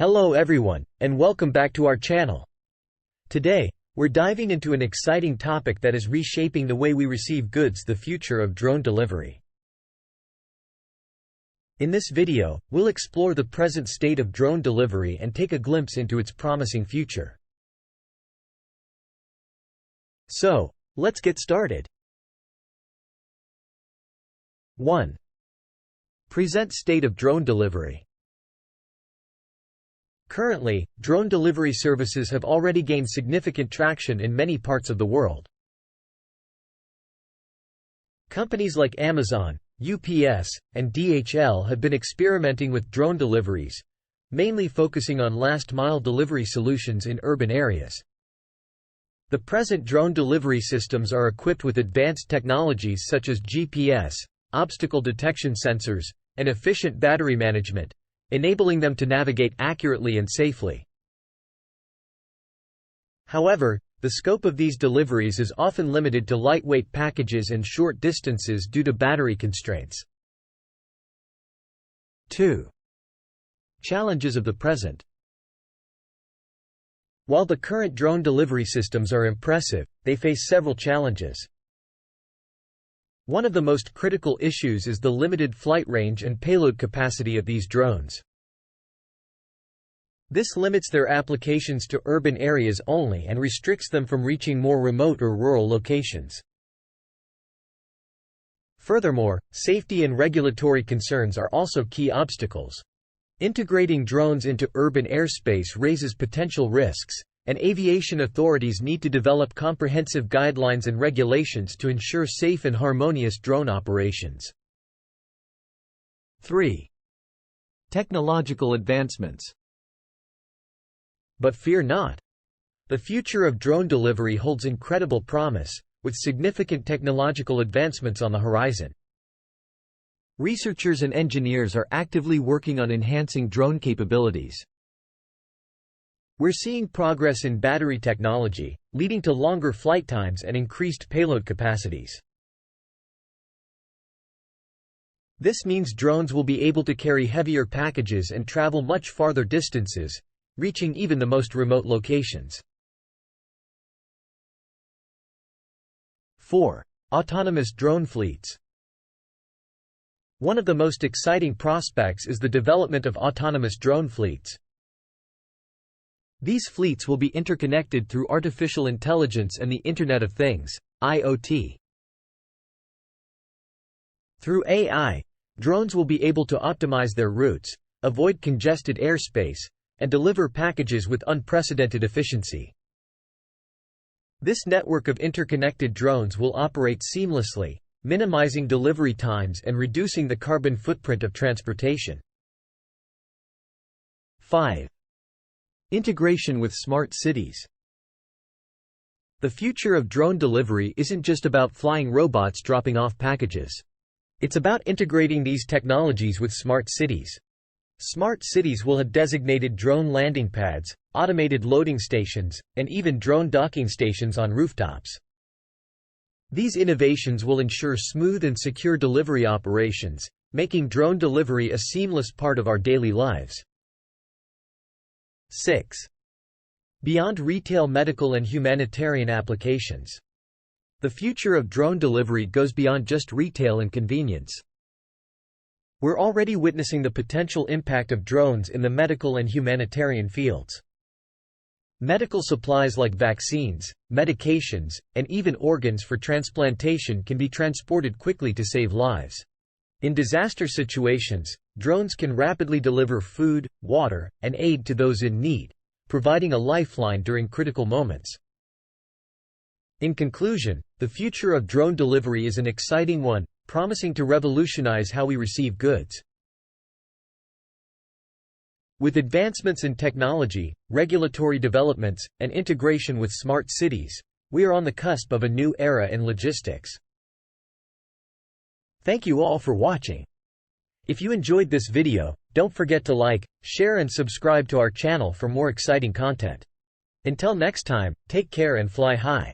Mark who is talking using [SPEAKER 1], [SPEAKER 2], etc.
[SPEAKER 1] Hello everyone, and welcome back to our channel. Today, we're diving into an exciting topic that is reshaping the way we receive goods: the future of drone delivery. In this video, we'll explore the present state of drone delivery and take a glimpse into its promising future. So, let's get started. 1. Present state of drone delivery. Currently, drone delivery services have already gained significant traction in many parts of the world. Companies like Amazon, UPS, and DHL have been experimenting with drone deliveries, mainly focusing on last-mile delivery solutions in urban areas. The present drone delivery systems are equipped with advanced technologies such as GPS, obstacle detection sensors, and efficient battery management, enabling them to navigate accurately and safely. However, the scope of these deliveries is often limited to lightweight packages and short distances due to battery constraints. 2. Challenges of the present. While the current drone delivery systems are impressive, they face several challenges. One of the most critical issues is the limited flight range and payload capacity of these drones. This limits their applications to urban areas only and restricts them from reaching more remote or rural locations. Furthermore, safety and regulatory concerns are also key obstacles. Integrating drones into urban airspace raises potential risks, and aviation authorities need to develop comprehensive guidelines and regulations to ensure safe and harmonious drone operations. 3. Technological advancements. But fear not. The future of drone delivery holds incredible promise, with significant technological advancements on the horizon. Researchers and engineers are actively working on enhancing drone capabilities. We're seeing progress in battery technology, leading to longer flight times and increased payload capacities. This means drones will be able to carry heavier packages and travel much farther distances, reaching even the most remote locations. 4. Autonomous drone fleets. One of the most exciting prospects is the development of autonomous drone fleets. These fleets will be interconnected through artificial intelligence and the Internet of Things, IoT. Through AI, drones will be able to optimize their routes, avoid congested airspace, and deliver packages with unprecedented efficiency. This network of interconnected drones will operate seamlessly, minimizing delivery times and reducing the carbon footprint of transportation. 5. Integration with smart cities. The future of drone delivery isn't just about flying robots dropping off packages. It's about integrating these technologies with smart cities. Smart cities will have designated drone landing pads, automated loading stations, and even drone docking stations on rooftops. These innovations will ensure smooth and secure delivery operations, making drone delivery a seamless part of our daily lives. 6. Beyond retail, medical, and humanitarian applications. The future of drone delivery goes beyond just retail and convenience. We're already witnessing the potential impact of drones in the medical and humanitarian fields. Medical supplies like vaccines, medications, and even organs for transplantation can be transported quickly to save lives. In disaster situations, drones can rapidly deliver food, water, and aid to those in need, providing a lifeline during critical moments. In conclusion, the future of drone delivery is an exciting one, promising to revolutionize how we receive goods. With advancements in technology, regulatory developments, and integration with smart cities, we are on the cusp of a new era in logistics. Thank you all for watching. If you enjoyed this video, don't forget to like, share, and subscribe to our channel for more exciting content. Until next time, take care and fly high.